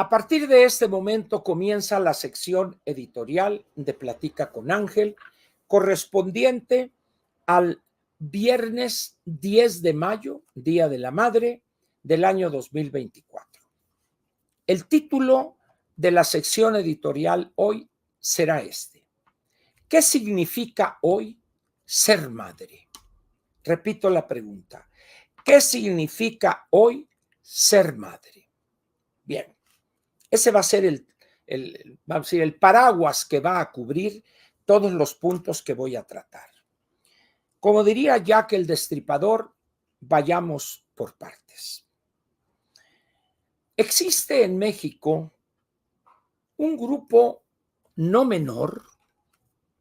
A partir de este momento comienza la sección editorial de Platica con Ángel, correspondiente al viernes 10 de mayo, Día de la Madre, del año 2024. El título de la sección editorial hoy será este: ¿qué significa hoy ser madre? Repito la pregunta: ¿qué significa hoy ser madre? Bien, ese va a ser vamos a decir, el paraguas que va a cubrir todos los puntos que voy a tratar. Como diría Jack el Destripador, vayamos por partes. Existe en México un grupo no menor,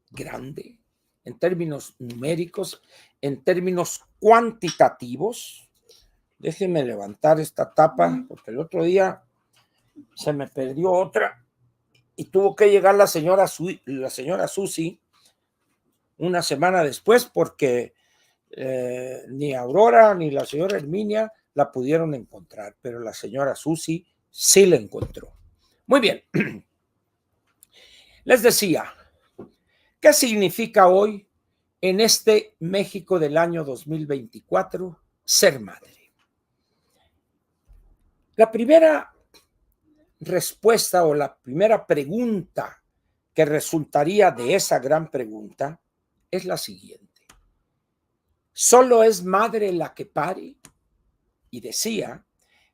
grande, en términos numéricos, en términos cuantitativos. Déjenme levantar esta tapa, porque el otro día se me perdió otra y tuvo que llegar la señora Susi una semana después, porque ni Aurora ni la señora Herminia la pudieron encontrar, pero la señora Susi sí la encontró. Muy bien. Les decía, ¿qué significa hoy en este México del año 2024 ser madre? La primera respuesta o la primera pregunta que resultaría de esa gran pregunta es la siguiente: ¿solo es madre la que pare? Y decía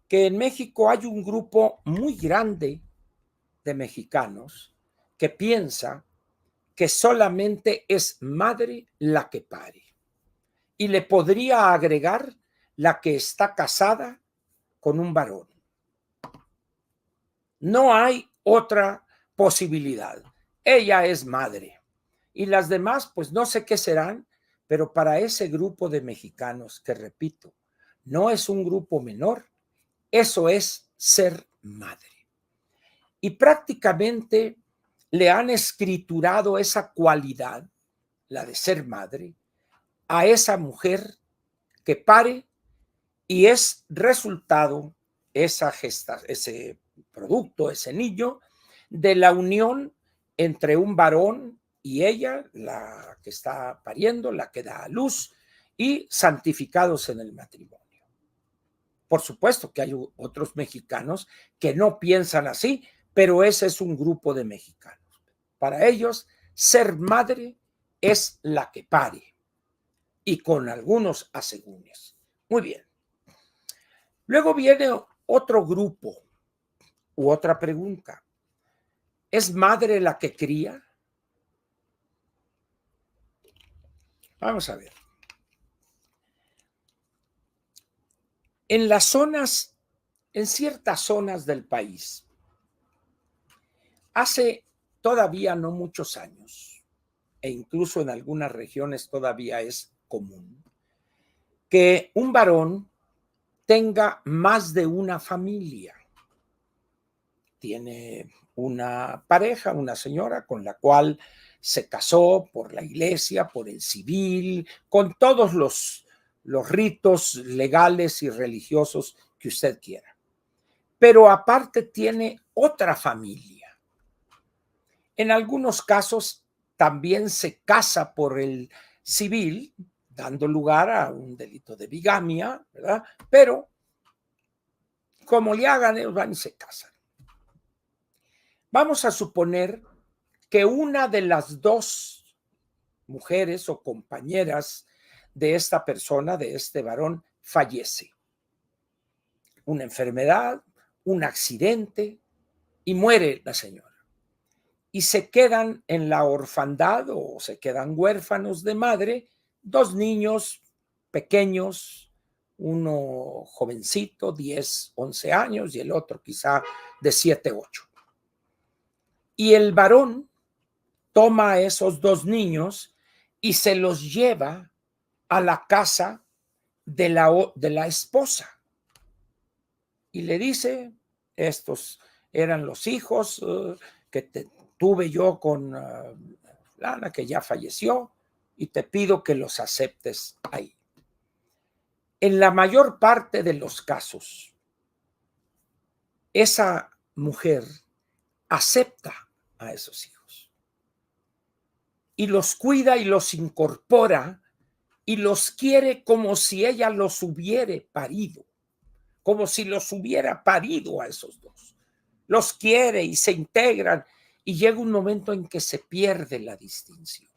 que en México hay un grupo muy grande de mexicanos que piensa que solamente es madre la que pare. Y le podría agregar la que está casada con un varón. No hay otra posibilidad. Ella es madre. Y las demás, pues no sé qué serán, pero para ese grupo de mexicanos, que repito, no es un grupo menor, eso es ser madre. Y prácticamente le han escriturado esa cualidad, la de ser madre, a esa mujer que pare y es resultado ese producto, ese niño, de la unión entre un varón y ella, la que está pariendo, la que da a luz, y santificados en el matrimonio. Por supuesto que hay otros mexicanos que no piensan así, pero ese es un grupo de mexicanos. Para ellos, ser madre es la que pare, y con algunos asegúnes. Muy bien. Luego viene otro grupo u otra pregunta. ¿Es madre la que cría? Vamos a ver. En ciertas zonas del país, hace todavía no muchos años, e incluso en algunas regiones todavía es común, que un varón tenga más de una familia. Tiene una pareja, una señora con la cual se casó por la iglesia, por el civil, con todos los ritos legales y religiosos que usted quiera. Pero aparte tiene otra familia. En algunos casos también se casa por el civil, dando lugar a un delito de bigamia, ¿verdad? Pero como le hagan, ellos van y se casan. Vamos a suponer que una de las dos mujeres o compañeras de esta persona, de este varón, fallece. Una enfermedad, un accidente, y muere la señora. Y se quedan en la orfandad o se quedan huérfanos de madre dos niños pequeños, uno jovencito, 10, 11 años, y el otro quizá de 7, 8. Y el varón toma a esos dos niños y se los lleva a la casa de la esposa. Y le dice: estos eran los hijos que tuve yo con Lana, que ya falleció, y te pido que los aceptes ahí. En la mayor parte de los casos, esa mujer acepta a esos hijos y los cuida y los incorpora y los quiere como si ella los hubiera parido, como si los hubiera parido a esos dos. Los quiere y se integran y llega un momento en que se pierde la distinción.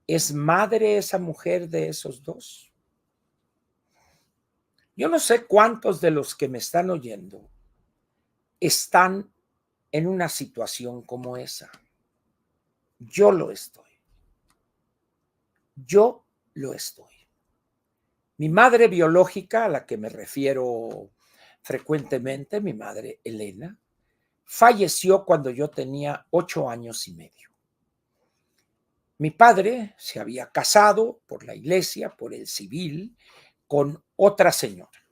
¿Es madre esa mujer de esos dos? Yo no sé cuántos de los que me están oyendo están en una situación como esa. Yo lo estoy. Yo lo estoy. Mi madre biológica, a la que me refiero frecuentemente, mi madre Elena, falleció cuando yo tenía 8 años y medio. Mi padre se había casado por la iglesia, por el civil, con otra señora,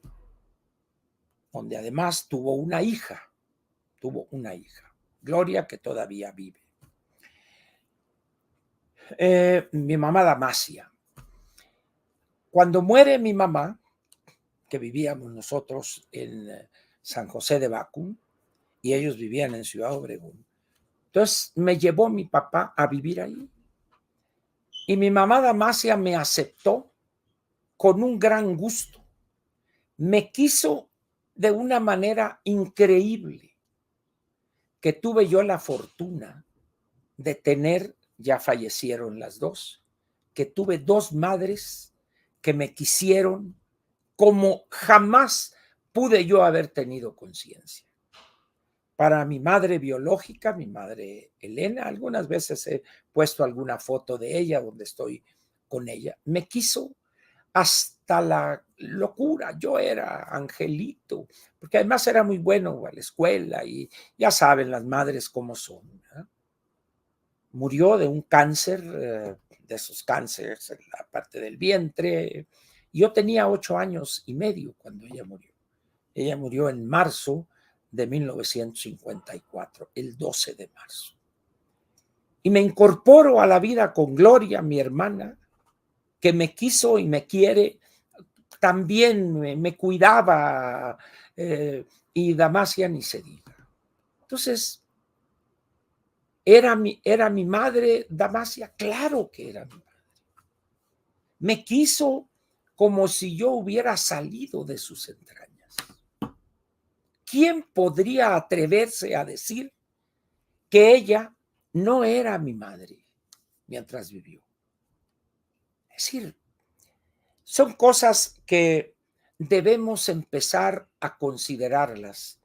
donde además tuvo una hija, Gloria, que todavía vive. Mi mamá Damasia. Cuando muere mi mamá, que vivíamos nosotros en San José de Bacum, y ellos vivían en Ciudad Obregón, entonces me llevó mi papá a vivir ahí. Y mi mamá Damasia me aceptó con un gran gusto. Me quiso de una manera increíble, que tuve yo la fortuna de tener, ya fallecieron las dos, que tuve dos madres que me quisieron como jamás pude yo haber tenido conciencia. Para mi madre biológica, mi madre Elena, algunas veces he puesto alguna foto de ella donde estoy con ella, me quiso hasta la locura. Yo era angelito, porque además era muy bueno a la escuela y ya saben las madres cómo son, ¿verdad? Murió de un cáncer, de esos cánceres en la parte del vientre. Yo tenía 8 años y medio cuando ella murió. Ella murió en marzo de 1954, el 12 de marzo. Y me incorporo a la vida con Gloria, mi hermana, que me quiso y me quiere, también me cuidaba, y Damasia ni se diga. Entonces, ¿era mi madre Damasia? Claro que era mi madre. Me quiso como si yo hubiera salido de sus entrañas. ¿Quién podría atreverse a decir que ella no era mi madre mientras vivió? Es decir, son cosas que debemos empezar a considerarlas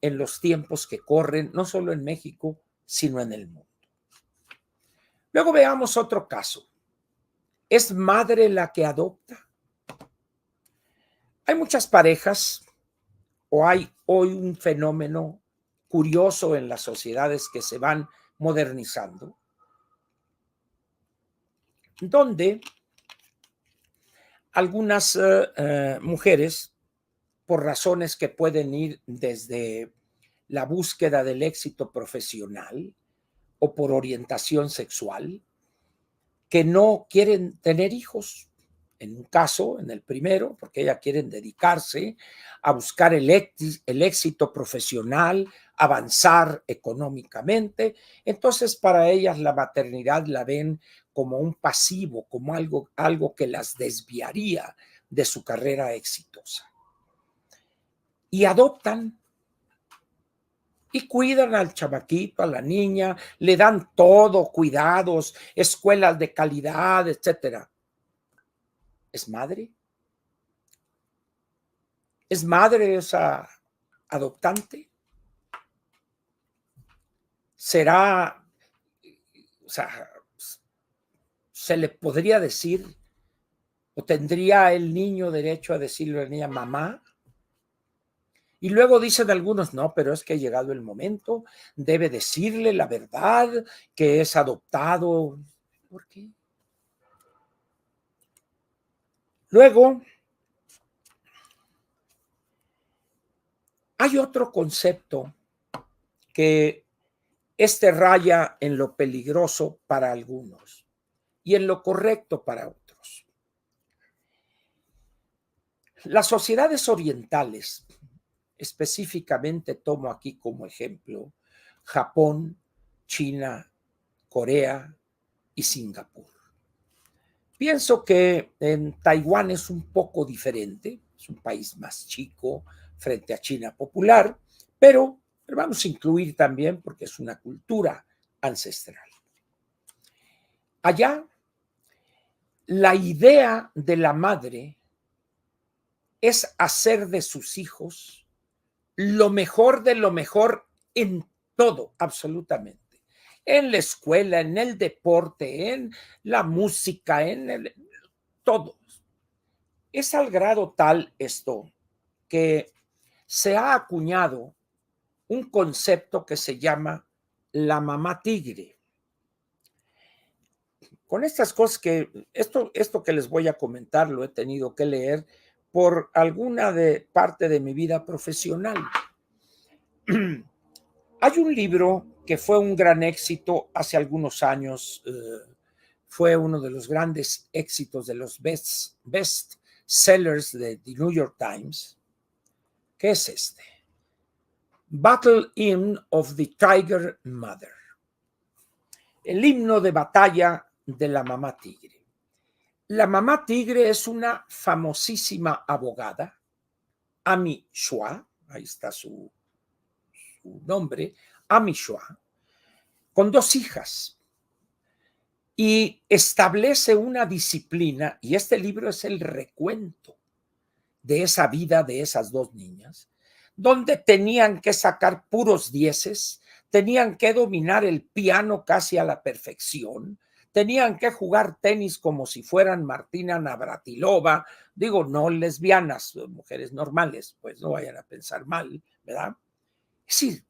en los tiempos que corren, no solo en México, sino en el mundo. Luego veamos otro caso. ¿Es madre la que adopta? Hay muchas parejas, o hay hoy un fenómeno curioso en las sociedades que se van modernizando, donde algunas mujeres, por razones que pueden ir desde la búsqueda del éxito profesional o por orientación sexual, que no quieren tener hijos. En un caso, en el primero, porque ellas quieren dedicarse a buscar el éxito profesional, avanzar económicamente. Entonces, para ellas la maternidad la ven como un pasivo, como algo que las desviaría de su carrera exitosa. Y adoptan y cuidan al chamaquito, a la niña, le dan todo, cuidados, escuelas de calidad, etcétera. ¿Es madre? ¿Es madre esa adoptante? ¿Será, o sea, se le podría decir, o tendría el niño derecho a decirle a la niña mamá? Y luego dicen algunos, no, pero es que ha llegado el momento, debe decirle la verdad, que es adoptado. ¿Por qué? Luego, hay otro concepto que raya en lo peligroso para algunos y en lo correcto para otros. Las sociedades orientales, específicamente tomo aquí como ejemplo Japón, China, Corea y Singapur. Pienso que en Taiwán es un poco diferente, es un país más chico frente a China popular, pero vamos a incluir también porque es una cultura ancestral. Allá, la idea de la madre es hacer de sus hijos lo mejor de lo mejor en todo, absolutamente. En la escuela, en el deporte, en la música, todo. Es al grado tal esto que se ha acuñado un concepto que se llama la mamá tigre. Con estas cosas esto que les voy a comentar lo he tenido que leer por alguna parte de mi vida profesional. Hay un libro que fue un gran éxito hace algunos años, fue uno de los grandes éxitos de los best sellers de The New York Times, que es este: Battle Hymn of the Tiger Mother, el himno de batalla de la mamá tigre. La mamá tigre es una famosísima abogada, Amy Chua, ahí está su nombre, Amy Chua, con 2 hijas, y establece una disciplina, y este libro es el recuento de esa vida de esas 2 niñas, donde tenían que sacar puros 10, tenían que dominar el piano casi a la perfección, tenían que jugar tenis como si fueran Martina Navratilova, digo, no lesbianas, mujeres normales, pues no vayan a pensar mal, ¿verdad? Es decir,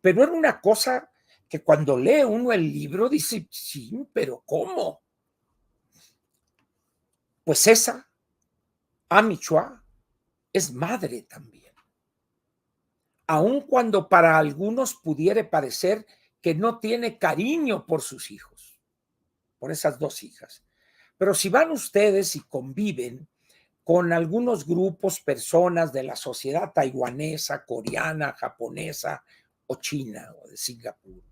pero era una cosa que cuando lee uno el libro dice, sí, pero ¿cómo? Pues esa, Amy Chua, es madre también. Aun cuando para algunos pudiera parecer que no tiene cariño por sus hijos, por esas 2 hijas. Pero si van ustedes y conviven con algunos grupos, personas de la sociedad taiwanesa, coreana, japonesa o china o de Singapur,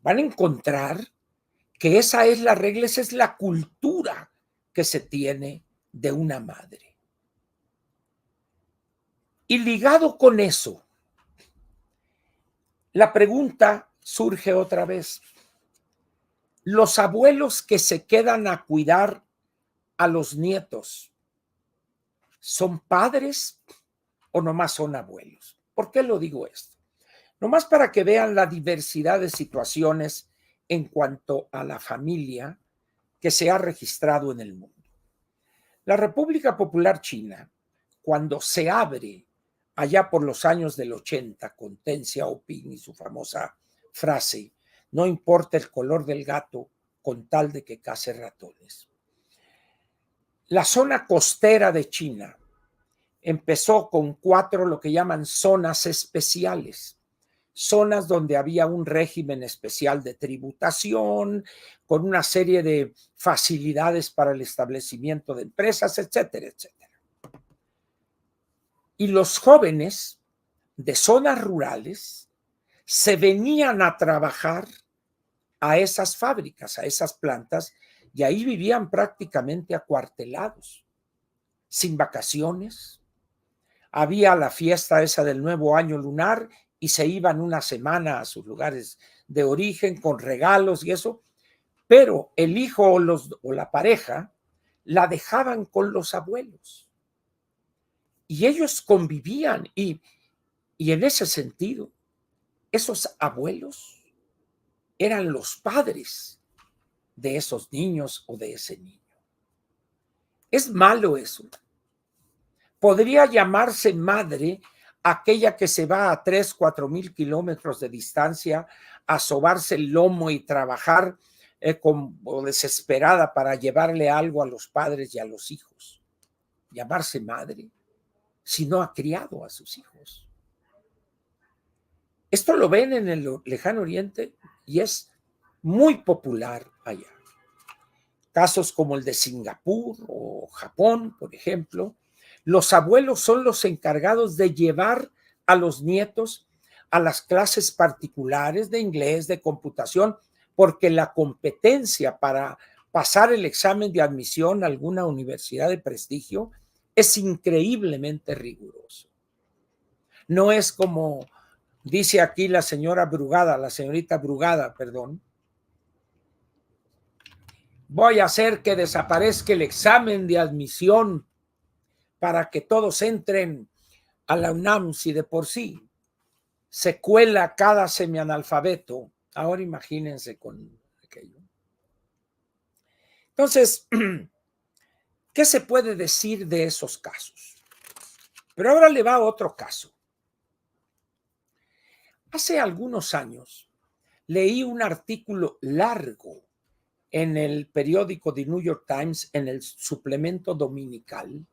van a encontrar que esa es la regla, esa es la cultura que se tiene de una madre. Y ligado con eso, la pregunta surge otra vez: los abuelos que se quedan a cuidar a los nietos, ¿son padres o nomás son abuelos? ¿Por qué lo digo esto? Nomás para que vean la diversidad de situaciones en cuanto a la familia que se ha registrado en el mundo. La República Popular China, cuando se abre allá por los años del 80 con Deng Xiaoping y su famosa frase, no importa el color del gato con tal de que case ratones. La zona costera de China empezó con 4 lo que llaman zonas especiales, zonas donde había un régimen especial de tributación, con una serie de facilidades para el establecimiento de empresas, etcétera, etcétera. Y los jóvenes de zonas rurales se venían a trabajar a esas fábricas, a esas plantas, y ahí vivían prácticamente acuartelados, sin vacaciones. Había la fiesta esa del nuevo año lunar y se iban una semana a sus lugares de origen con regalos y eso, pero el hijo o la pareja la dejaban con los abuelos y ellos convivían y en ese sentido, esos abuelos eran los padres de esos niños o de ese niño. ¿Es malo eso? Podría llamarse madre aquella que se va a 3, 4 mil kilómetros de distancia a sobarse el lomo y trabajar como desesperada para llevarle algo a los padres y a los hijos. Llamarse madre si no ha criado a sus hijos. Esto lo ven en el lejano oriente y es muy popular allá. Casos como el de Singapur o Japón, por ejemplo, los abuelos son los encargados de llevar a los nietos a las clases particulares de inglés, de computación, porque la competencia para pasar el examen de admisión a alguna universidad de prestigio es increíblemente riguroso. No es como dice aquí la señorita Brugada, perdón. Voy a hacer que desaparezca el examen de admisión para que todos entren a la UNAM, si de por sí se cuela cada semianalfabeto. Ahora imagínense con aquello. Entonces, ¿qué se puede decir de esos casos? Pero ahora le va otro caso. Hace algunos años leí un artículo largo en el periódico The New York Times, en el suplemento dominical,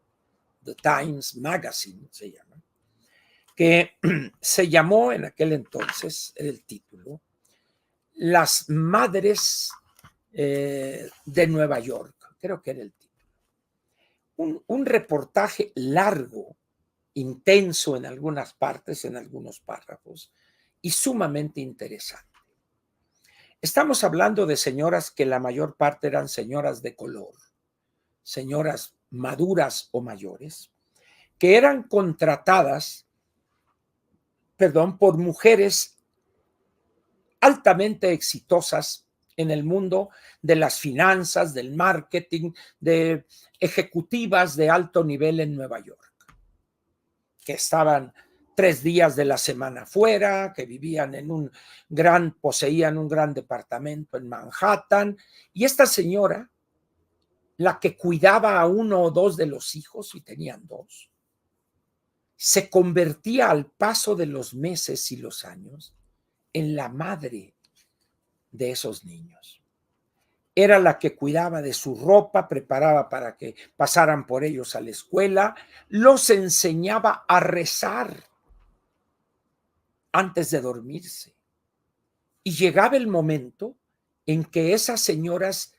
The Times Magazine se llama, que se llamó en aquel entonces, el título, Las Madres de Nueva York, creo que era el título. Un reportaje largo, intenso en algunas partes, en algunos párrafos, y sumamente interesante. Estamos hablando de señoras que la mayor parte eran señoras de color, señoras maduras o mayores, que eran contratadas, por mujeres altamente exitosas en el mundo de las finanzas, del marketing, de ejecutivas de alto nivel en Nueva York, que estaban 3 días de la semana fuera, que vivían poseían un gran departamento en Manhattan, y esta señora, la que cuidaba a 1 o 2 de los hijos, y tenían 2, se convertía al paso de los meses y los años en la madre de esos niños. Era la que cuidaba de su ropa, preparaba para que pasaran por ellos a la escuela, los enseñaba a rezar antes de dormirse. Y llegaba el momento en que esas señoras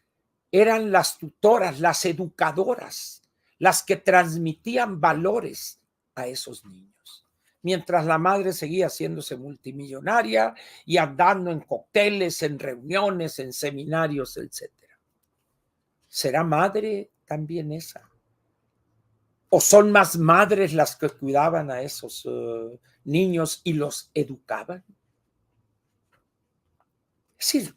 eran las tutoras, las educadoras, las que transmitían valores a esos niños. Mientras la madre seguía haciéndose multimillonaria y andando en cócteles, en reuniones, en seminarios, etc. ¿Será madre también esa? ¿O son más madres las que cuidaban a esos niños y los educaban? Es decir,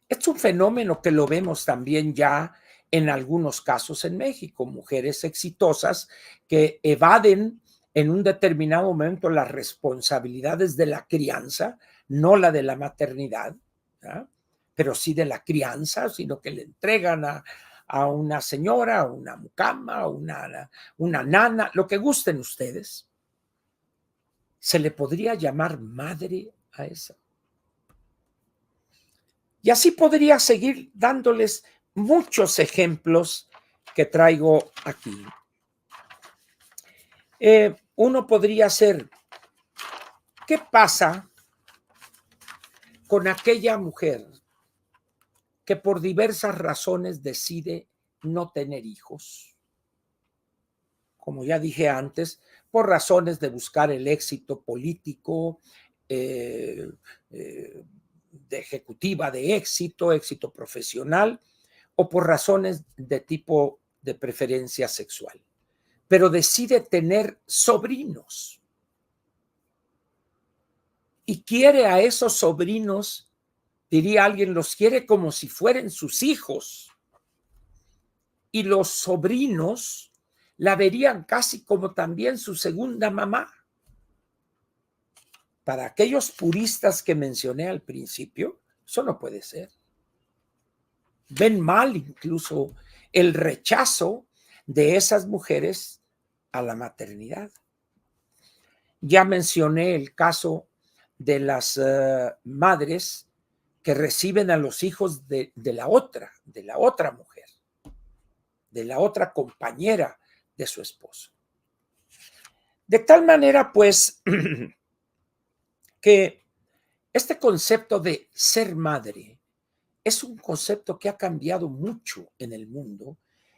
es un fenómeno que lo vemos también ya en algunos casos en México, mujeres exitosas que evaden en un determinado momento las responsabilidades de la crianza, no la de la maternidad, ¿verdad? Pero sí de la crianza, sino que le entregan a una señora, a una mucama, a una nana, lo que gusten ustedes. ¿Se le podría llamar madre a esa? Y así podría seguir dándoles muchos ejemplos que traigo aquí. Uno podría ser, ¿qué pasa con aquella mujer que por diversas razones decide no tener hijos? Como ya dije antes, por razones de buscar el éxito político, de ejecutiva de éxito profesional, o por razones de tipo de preferencia sexual, pero decide tener sobrinos y quiere a esos sobrinos, diría alguien, los quiere como si fueran sus hijos, y los sobrinos la verían casi como también su segunda mamá. Para aquellos puristas que mencioné al principio, eso no puede ser. Ven mal incluso el rechazo de esas mujeres a la maternidad. Ya mencioné el caso de las madres que reciben a los hijos de la otra mujer, de la otra compañera de su esposo. De tal manera, pues, que este concepto de ser madre es un concepto que ha cambiado mucho en el mundo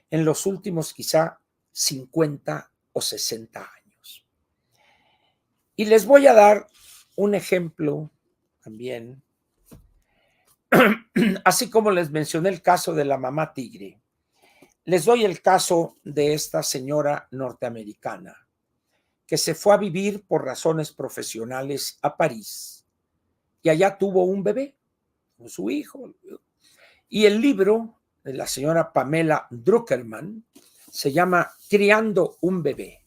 en los últimos quizá 50 o 60 años. Y les voy a dar un ejemplo también, así como les mencioné el caso de la mamá tigre, les doy el caso de esta señora norteamericana que se fue a vivir por razones profesionales a París y allá tuvo un bebé con su hijo. Y el libro de la señora Pamela Druckerman se llama Criando un bebé,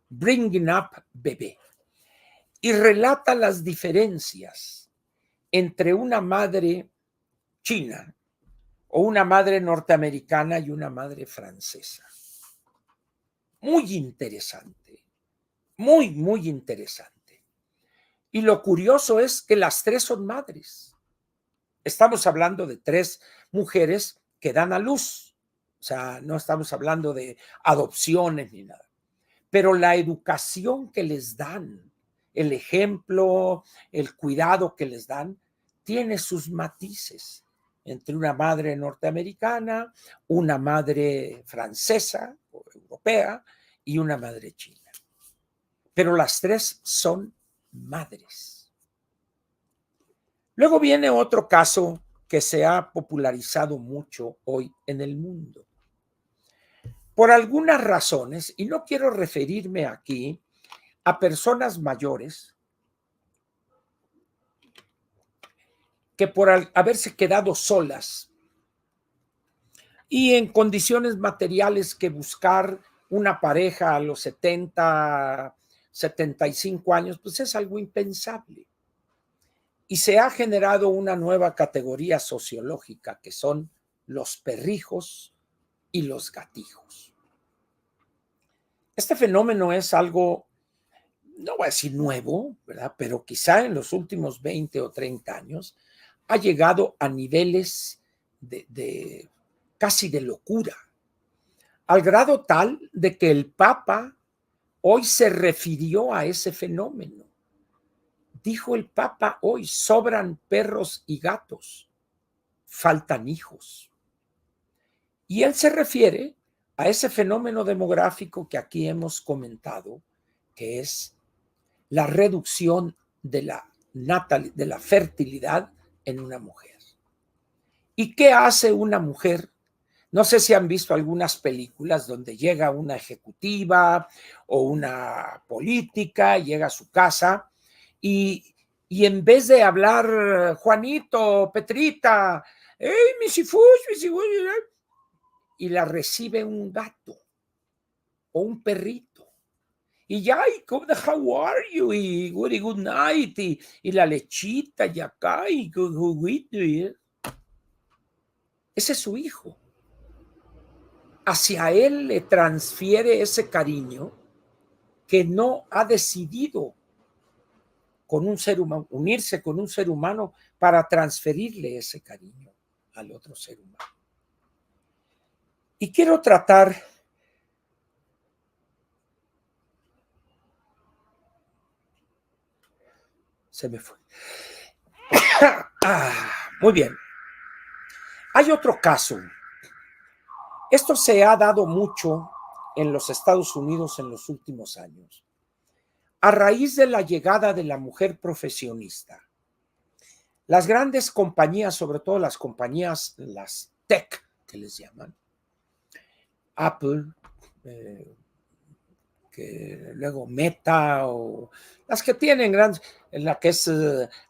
Bringing Up Bebé, y relata las diferencias entre una madre china o una madre norteamericana y una madre francesa. Muy interesante, muy, muy interesante. Y lo curioso es que las tres son madres. Estamos hablando de tres mujeres que dan a luz. O sea, no estamos hablando de adopciones ni nada. Pero la educación que les dan, el ejemplo, el cuidado que les dan, tiene sus matices entre una madre norteamericana, una madre francesa o europea y una madre china. Pero las tres son madres. Luego viene otro caso que se ha popularizado mucho hoy en el mundo. Por algunas razones, y no quiero referirme aquí a personas mayores que por haberse quedado solas y en condiciones materiales que buscar una pareja a los 70, 75 años, pues es algo impensable. Y se ha generado una nueva categoría sociológica que son los perrijos y los gatijos. Este fenómeno es algo, no voy a decir nuevo, ¿verdad? Pero quizá en los últimos 20 o 30 años ha llegado a niveles de casi de locura, al grado tal de que el Papa hoy se refirió a ese fenómeno. Dijo el Papa hoy: sobran perros y gatos, faltan hijos. Y él se refiere a ese fenómeno demográfico que aquí hemos comentado, que es la reducción de la fertilidad en una mujer. ¿Y qué hace una mujer? No sé si han visto algunas películas donde llega una ejecutiva o una política, llega a su casa y en vez de hablar Juanito, Petrita, hey, y la recibe un gato o un perrito. Y ya, how are you? Y good night. Y la lechita, y acá, y juguito. Ese es su hijo. Hacia él le transfiere ese cariño que no ha decidido con un ser humano, unirse con un ser humano para transferirle ese cariño al otro ser humano. Y quiero tratar se me fue. Muy bien. Hay otro caso. Esto se ha dado mucho en los Estados Unidos en los últimos años. A raíz de la llegada de la mujer profesionista, las grandes compañías, sobre todo las compañías, las tech, que les llaman, Apple, que luego Meta, o las que tienen grandes, la que es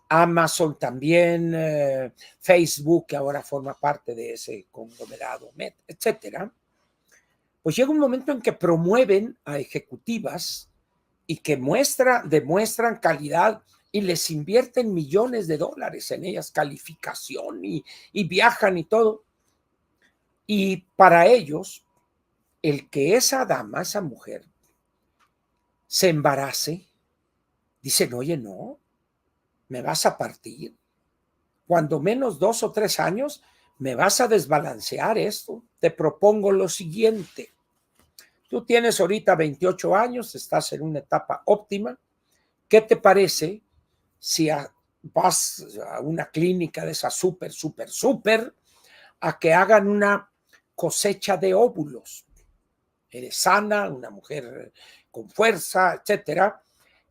Amazon también, Facebook, que ahora forma parte de ese conglomerado, Meta, etcétera. Pues llega un momento en que promueven a ejecutivas y que demuestran calidad y les invierten millones de dólares en ellas, calificación y viajan y todo. Y para ellos, el que esa dama, esa mujer, se embarace, dicen: oye, no, me vas a partir. Cuando menos 2 o 3 años, me vas a desbalancear esto. Te propongo lo siguiente. Tú tienes ahorita 28 años, estás en una etapa óptima. ¿Qué te parece si vas a una clínica de esa súper, a que hagan una cosecha de óvulos? Eres sana, una mujer con fuerza, etcétera,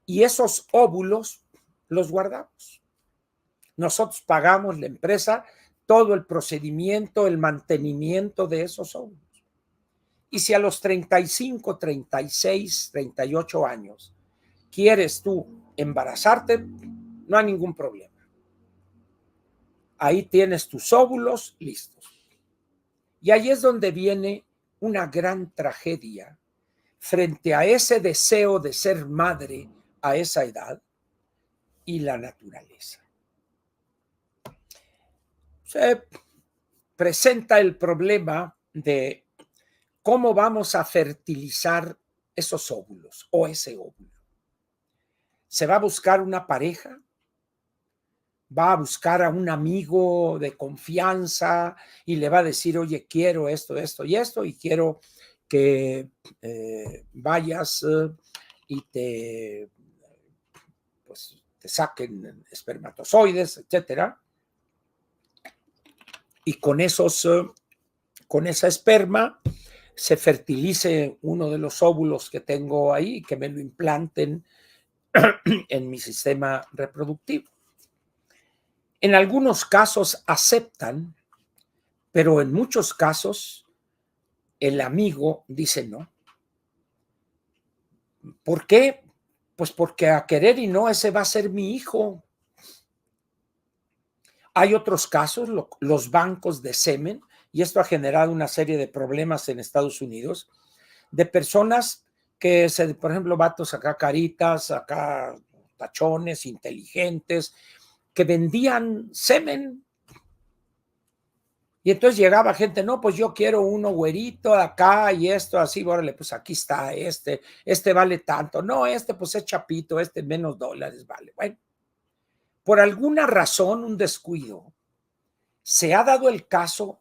y esos óvulos los guardamos. Nosotros pagamos, la empresa, todo el procedimiento, el mantenimiento de esos óvulos. Y si a los 35, 36, 38 años quieres tú embarazarte, no hay ningún problema. Ahí tienes tus óvulos listos. Y ahí es donde viene una gran tragedia frente a ese deseo de ser madre a esa edad y la naturaleza. Se presenta el problema de cómo vamos a fertilizar esos óvulos o ese óvulo. ¿Se va a buscar una pareja? ¿Va a buscar a un amigo de confianza y le va a decir, oye, quiero esto, esto y esto, y quiero que vayas y pues, te saquen espermatozoides, etcétera? Y con esa esperma se fertilice uno de los óvulos que tengo ahí, que me lo implanten en mi sistema reproductivo. En algunos casos aceptan, pero en muchos casos el amigo dice no. ¿Por qué? Pues porque a querer y no, ese va a ser mi hijo. Hay otros casos, los bancos de semen, y esto ha generado una serie de problemas en Estados Unidos, de personas que, por ejemplo, vatos acá caritas, acá tachones, inteligentes, que vendían semen. Y entonces llegaba gente, no, pues yo quiero uno güerito acá y esto así, órale, pues aquí está este vale tanto. No, pues es chapito, menos dólares vale. Bueno, por alguna razón, un descuido, se ha dado el caso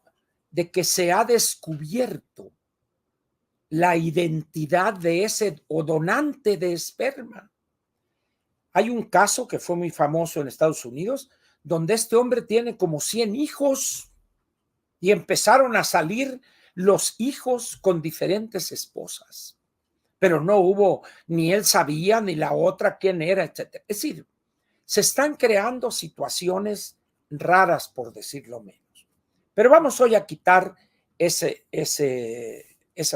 de que se ha descubierto la identidad de ese o donante de esperma. Hay un caso que fue muy famoso en Estados Unidos, donde este hombre tiene como 100 hijos y empezaron a salir los hijos con diferentes esposas. Pero no hubo, ni él sabía, ni la otra quién era, etc. Es decir, se están creando situaciones raras, por decirlo menos. Pero vamos hoy a quitar esa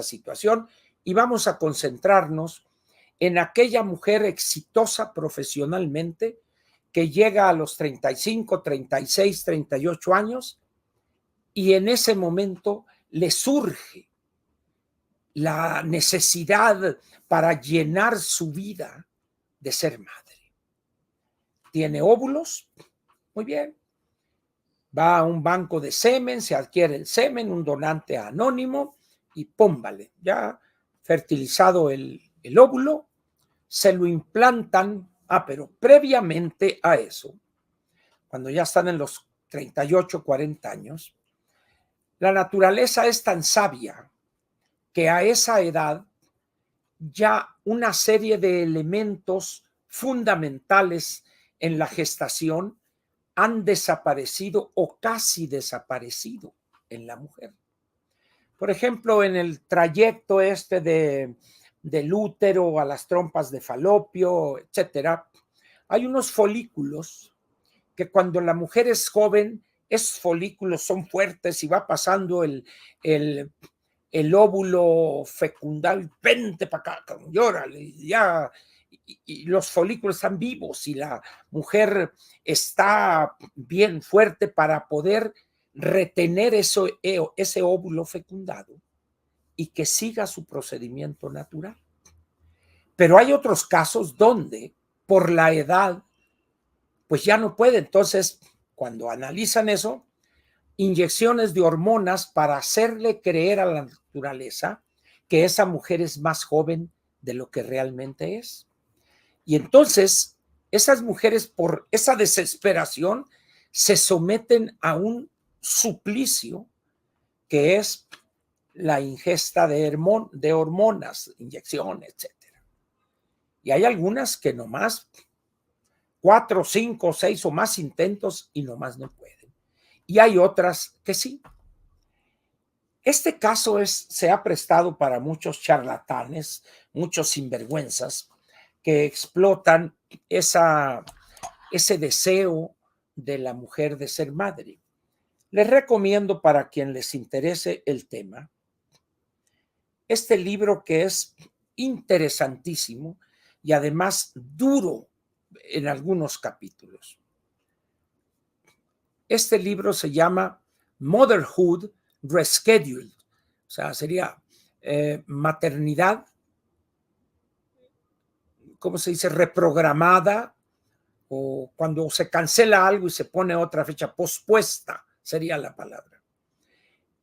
situación y vamos a concentrarnos en aquella mujer exitosa profesionalmente que llega a los 35, 36, 38 años y en ese momento le surge la necesidad para llenar su vida de ser madre. Tiene óvulos, muy bien. Va a un banco de semen, se adquiere el semen, un donante anónimo y pómbale, ya fertilizado el óvulo, se lo implantan, pero previamente a eso, cuando ya están en los 38, 40 años, la naturaleza es tan sabia que a esa edad ya una serie de elementos fundamentales en la gestación han desaparecido o casi desaparecido en la mujer. Por ejemplo, en el trayecto del útero a las trompas de falopio, etcétera, hay unos folículos que cuando la mujer es joven, esos folículos son fuertes y va pasando el óvulo fecundal, vente para acá, llórale, ya, y los folículos están vivos y la mujer está bien fuerte para poder retener ese óvulo fecundado y que siga su procedimiento natural. Pero hay otros casos donde por la edad pues ya no puede. Entonces, cuando analizan eso, inyecciones de hormonas para hacerle creer a la naturaleza que esa mujer es más joven de lo que realmente es. Y entonces, esas mujeres, por esa desesperación, se someten a un suplicio que es la ingesta de hormonas, inyecciones, etc. Y hay algunas que nomás 4, 5, 6 o más intentos y nomás no pueden. Y hay otras que sí. Este caso se ha prestado para muchos charlatanes, muchos sinvergüenzas, que explotan ese deseo de la mujer de ser madre. Les recomiendo, para quien les interese el tema, este libro que es interesantísimo y además duro en algunos capítulos. Este libro se llama Motherhood Rescheduled, o sea, sería maternidad, ¿cómo se dice? Reprogramada, o cuando se cancela algo y se pone otra fecha, pospuesta sería la palabra.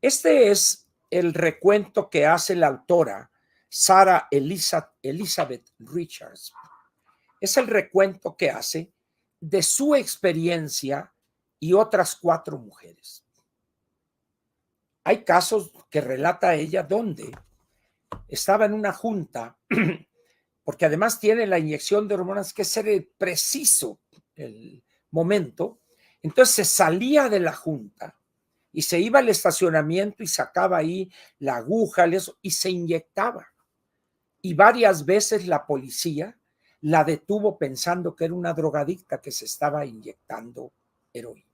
Este es el recuento que hace la autora Sarah Elizabeth Richards. Es el recuento que hace de su experiencia y otras 4 mujeres. Hay casos que relata ella donde estaba en una junta, porque además tiene la inyección de hormonas que ser preciso el momento. Entonces se salía de la junta y se iba al estacionamiento y sacaba ahí la aguja y se inyectaba. Y varias veces la policía la detuvo pensando que era una drogadicta que se estaba inyectando heroína.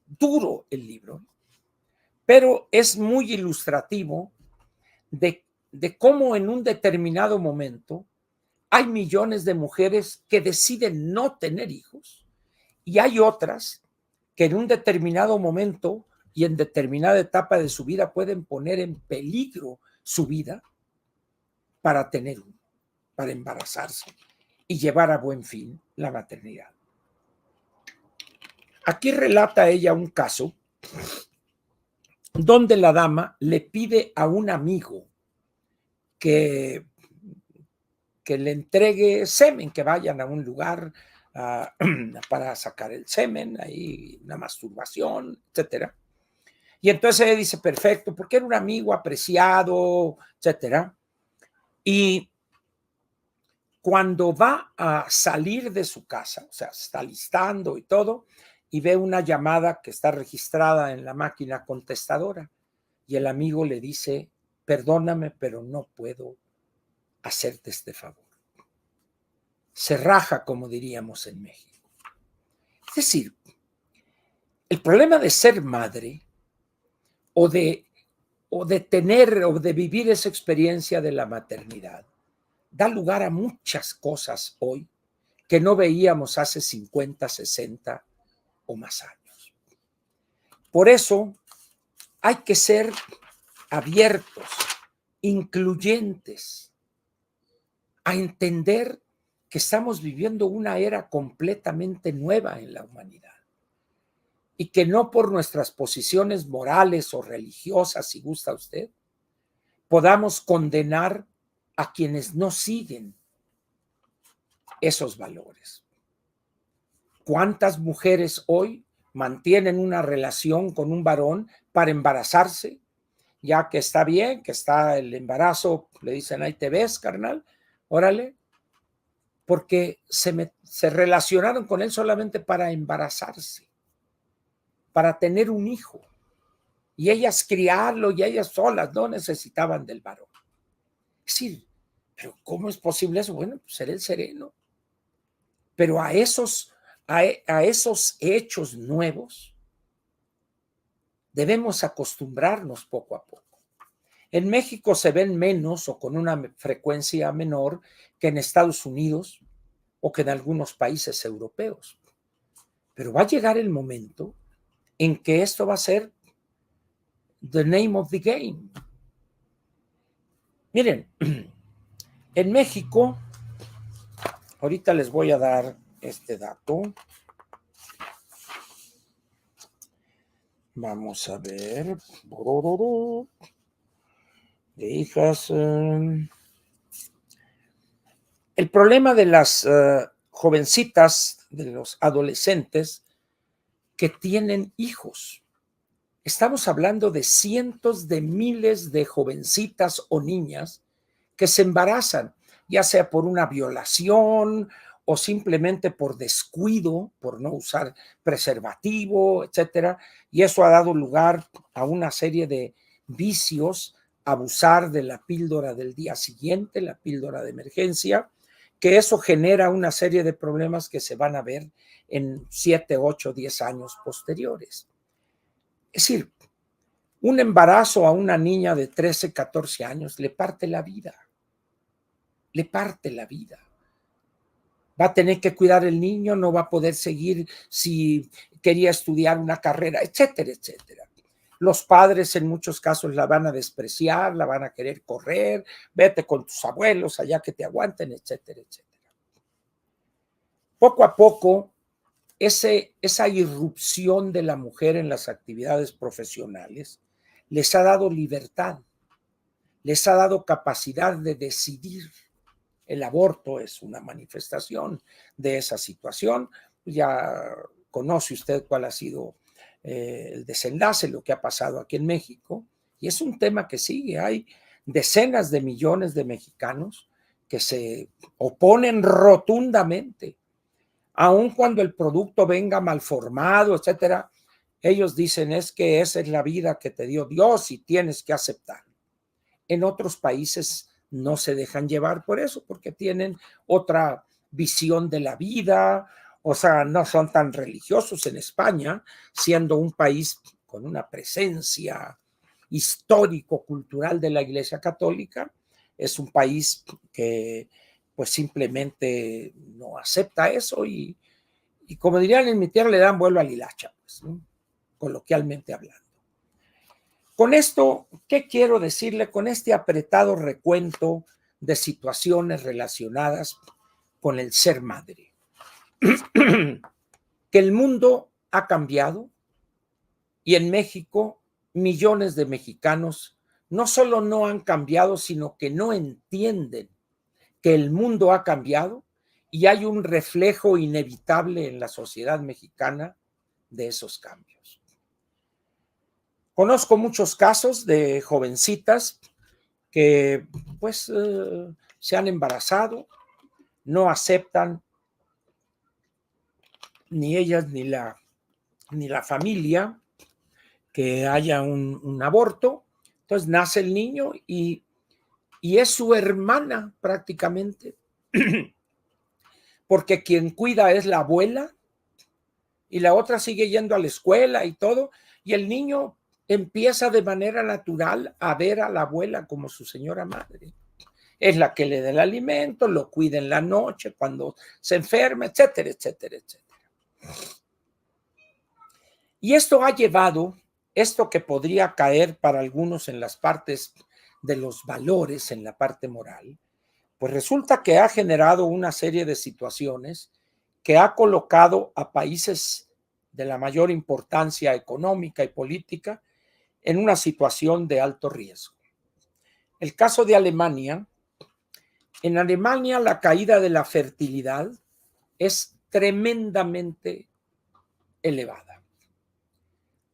Duro el libro, pero es muy ilustrativo de cómo en un determinado momento hay millones de mujeres que deciden no tener hijos y hay otras que en un determinado momento y en determinada etapa de su vida pueden poner en peligro su vida para tener uno, para embarazarse y llevar a buen fin la maternidad. Aquí relata ella un caso donde la dama le pide a un amigo que le entregue semen, que vayan a un lugar para sacar el semen, ahí una masturbación, etcétera. Y entonces ella dice, perfecto, porque era un amigo apreciado, etcétera. Y cuando va a salir de su casa, o sea, se está listando y todo, y ve una llamada que está registrada en la máquina contestadora, y el amigo le dice, perdóname, pero no puedo hacerte este favor. Se raja, como diríamos en México. Es decir, el problema de ser madre o de tener o de vivir esa experiencia de la maternidad da lugar a muchas cosas hoy que no veíamos hace 50, 60 o más años. Por eso hay que ser abiertos, incluyentes, a entender que estamos viviendo una era completamente nueva en la humanidad y que no por nuestras posiciones morales o religiosas, si gusta usted, podamos condenar a quienes no siguen esos valores. ¿Cuántas mujeres hoy mantienen una relación con un varón para embarazarse? Ya que está bien, que está el embarazo, le dicen, ahí te ves, carnal, órale, porque se relacionaron con él solamente para embarazarse, para tener un hijo, y ellas criarlo, y ellas solas no necesitaban del varón. Es decir, ¿pero cómo es posible eso? Bueno, pues ser el sereno. Pero a esos hechos nuevos debemos acostumbrarnos poco a poco. En México se ven menos o con una frecuencia menor que en Estados Unidos o que en algunos países europeos. Pero va a llegar el momento en que esto va a ser the name of the game. Miren, en México, ahorita les voy a dar este dato. Vamos a ver. De hijas. El problema de las jovencitas, de los adolescentes que tienen hijos. Estamos hablando de cientos de miles de jovencitas o niñas que se embarazan, ya sea por una violación o simplemente por descuido, por no usar preservativo, etcétera. Y eso ha dado lugar a una serie de vicios, abusar de la píldora del día siguiente, la píldora de emergencia, que eso genera una serie de problemas que se van a ver en 7, 8, 10 años posteriores. Es decir, un embarazo a una niña de 13, 14 años le parte la vida. Le parte la vida. Va a tener que cuidar el niño, no va a poder seguir si quería estudiar una carrera, etcétera, etcétera. Los padres en muchos casos la van a despreciar, la van a querer correr, vete con tus abuelos allá que te aguanten, etcétera, etcétera. Poco a poco, esa irrupción de la mujer en las actividades profesionales les ha dado libertad, les ha dado capacidad de decidir. El aborto es una manifestación de esa situación. Ya conoce usted cuál ha sido el desenlace, lo que ha pasado aquí en México, y es un tema que sigue. Hay decenas de millones de mexicanos que se oponen rotundamente, aun cuando el producto venga mal formado, etcétera. Ellos dicen es que esa es la vida que te dio Dios y tienes que aceptar. En otros países no se dejan llevar por eso, porque tienen otra visión de la vida, o sea, no son tan religiosos. En España, siendo un país con una presencia histórico-cultural de la Iglesia Católica, es un país que pues simplemente no acepta eso y como dirían en mi tierra, le dan vuelo a la hilacha, pues, ¿no? Coloquialmente hablando. Con esto, ¿qué quiero decirle? Con este apretado recuento de situaciones relacionadas con el ser madre. Que el mundo ha cambiado y en México millones de mexicanos no solo no han cambiado, sino que no entienden que el mundo ha cambiado y hay un reflejo inevitable en la sociedad mexicana de esos cambios. Conozco muchos casos de jovencitas que pues se han embarazado, no aceptan ni ellas ni la familia que haya un aborto. Entonces nace el niño y es su hermana prácticamente, porque quien cuida es la abuela y la otra sigue yendo a la escuela y todo, y el niño empieza de manera natural a ver a la abuela como su señora madre. Es la que le da el alimento, lo cuida en la noche, cuando se enferma, etcétera, etcétera, etcétera. Y esto ha llevado, esto que podría caer para algunos en las partes de los valores, en la parte moral, pues resulta que ha generado una serie de situaciones que ha colocado a países de la mayor importancia económica y política en una situación de alto riesgo. El caso de Alemania. En Alemania la caída de la fertilidad es tremendamente elevada.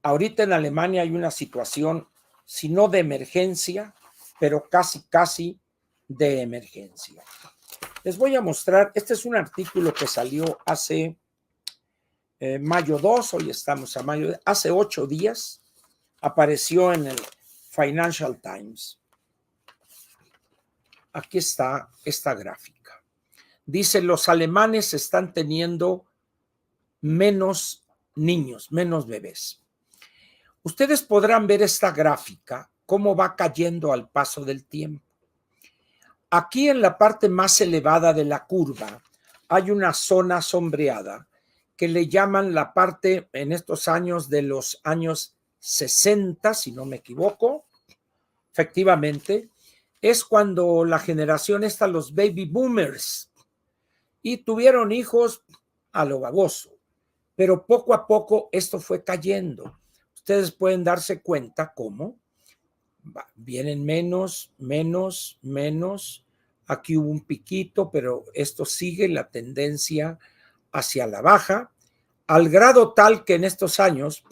Ahorita en Alemania hay una situación, si no de emergencia, pero casi de emergencia. Les voy a mostrar, este es un artículo que salió hace mayo 2, hoy estamos a mayo, hace 8 días, apareció en el Financial Times. Aquí está esta gráfica. Dice, los alemanes están teniendo menos niños, menos bebés. Ustedes podrán ver esta gráfica, cómo va cayendo al paso del tiempo. Aquí en la parte más elevada de la curva hay una zona sombreada que le llaman la parte en estos años de los años 60, si no me equivoco. Efectivamente, es cuando la generación está, los baby boomers, y tuvieron hijos a lo baboso, pero poco a poco esto fue cayendo. Ustedes pueden darse cuenta cómo vienen menos, aquí hubo un piquito, pero esto sigue la tendencia hacia la baja, al grado tal que en estos años,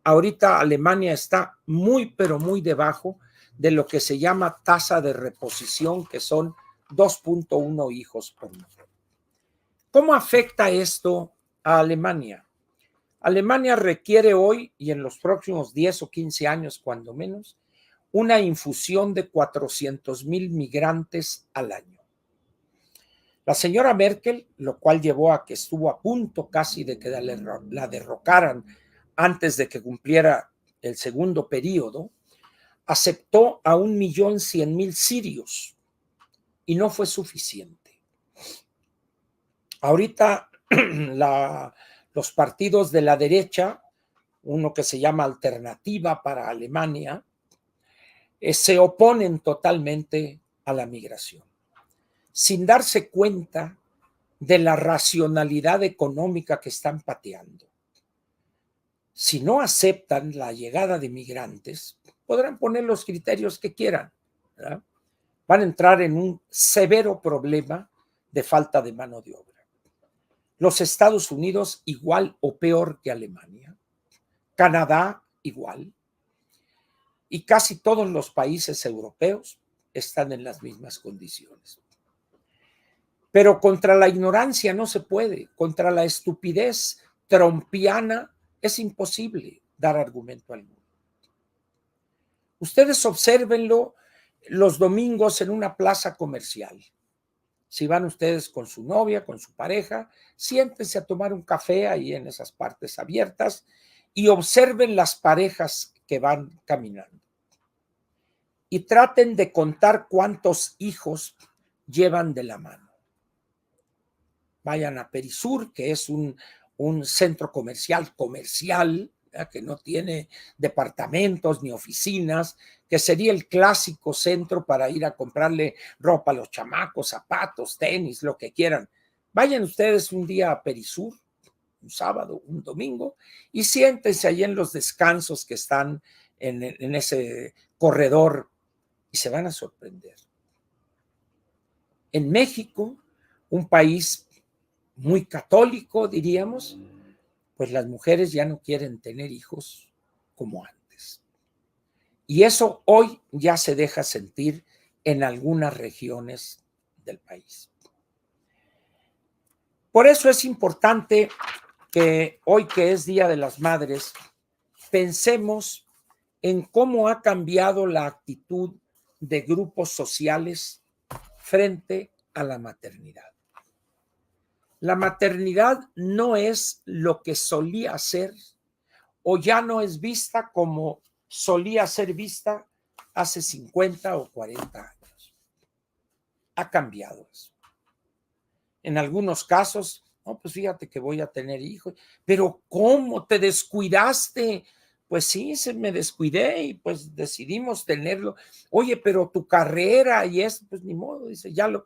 ahorita Alemania está muy, pero muy debajo de lo que se llama tasa de reposición, que son 2.1 hijos por mujer. ¿Cómo afecta esto a Alemania? Alemania requiere hoy y en los próximos 10 o 15 años, cuando menos, una infusión de 400,000 migrantes al año. La señora Merkel, lo cual llevó a que estuvo a punto casi de que la derrocaran antes de que cumpliera el segundo periodo, aceptó a 1.100.000 sirios y no fue suficiente. Ahorita los partidos de la derecha, uno que se llama Alternativa para Alemania, se oponen totalmente a la migración, sin darse cuenta de la racionalidad económica que están pateando. Si no aceptan la llegada de migrantes, podrán poner los criterios que quieran, ¿verdad? Van a entrar en un severo problema de falta de mano de obra. Los Estados Unidos igual o peor que Alemania, Canadá igual, y casi todos los países europeos están en las mismas condiciones. Pero contra la ignorancia no se puede, contra la estupidez trompiana es imposible dar argumento alguno. Ustedes obsérvenlo los domingos en una plaza comercial. Si van ustedes con su novia, con su pareja, siéntense a tomar un café ahí en esas partes abiertas y observen las parejas que van caminando. Y traten de contar cuántos hijos llevan de la mano. Vayan a Perisur, que es un centro comercial, ¿verdad? Que no tiene departamentos ni oficinas, que sería el clásico centro para ir a comprarle ropa a los chamacos, zapatos, tenis, lo que quieran. Vayan ustedes un día a Perisur, un sábado, un domingo, y siéntense ahí en los descansos que están en ese corredor y se van a sorprender. En México, un país muy católico, diríamos, pues las mujeres ya no quieren tener hijos como antes. Y eso hoy ya se deja sentir en algunas regiones del país. Por eso es importante que hoy, que es Día de las Madres, pensemos en cómo ha cambiado la actitud de grupos sociales frente a la maternidad. La maternidad no es lo que solía ser o ya no es vista como solía ser vista hace 50 o 40 años. Ha cambiado eso. En algunos casos, no, pues fíjate que voy a tener hijos, pero ¿cómo te descuidaste? Pues sí, se me descuidé y pues decidimos tenerlo. Oye, pero tu carrera y eso, pues ni modo, dice, ya lo.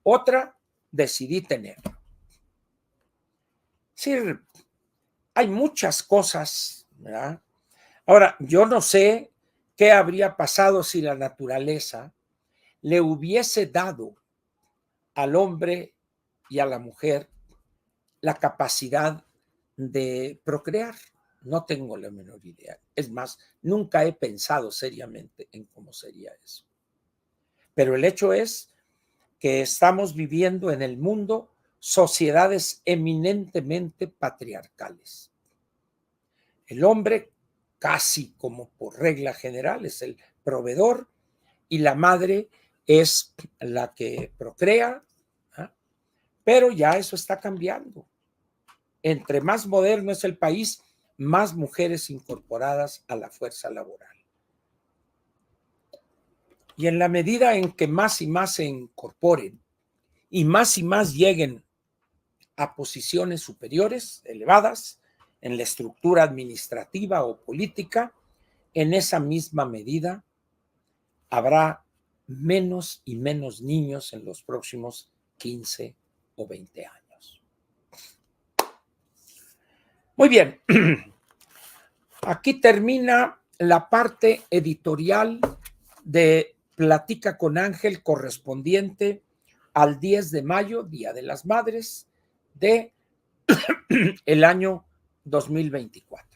Otra, decidí tenerlo. Sí, hay muchas cosas, ¿verdad? Ahora, yo no sé qué habría pasado si la naturaleza le hubiese dado al hombre y a la mujer la capacidad de procrear. No tengo la menor idea. Es más, nunca he pensado seriamente en cómo sería eso. Pero el hecho es que estamos viviendo en el mundo sociedades eminentemente patriarcales. El hombre, casi como por regla general, es el proveedor y la madre es la que procrea, ¿eh? Pero ya eso está cambiando. Entre más moderno es el país, más mujeres incorporadas a la fuerza laboral. Y en la medida en que más y más se incorporen y más lleguen a posiciones superiores, elevadas, en la estructura administrativa o política, en esa misma medida habrá menos y menos niños en los próximos 15 o 20 años. Muy bien, aquí termina la parte editorial de Platica con Ángel correspondiente al 10 de mayo, Día de las Madres, de el año 2024.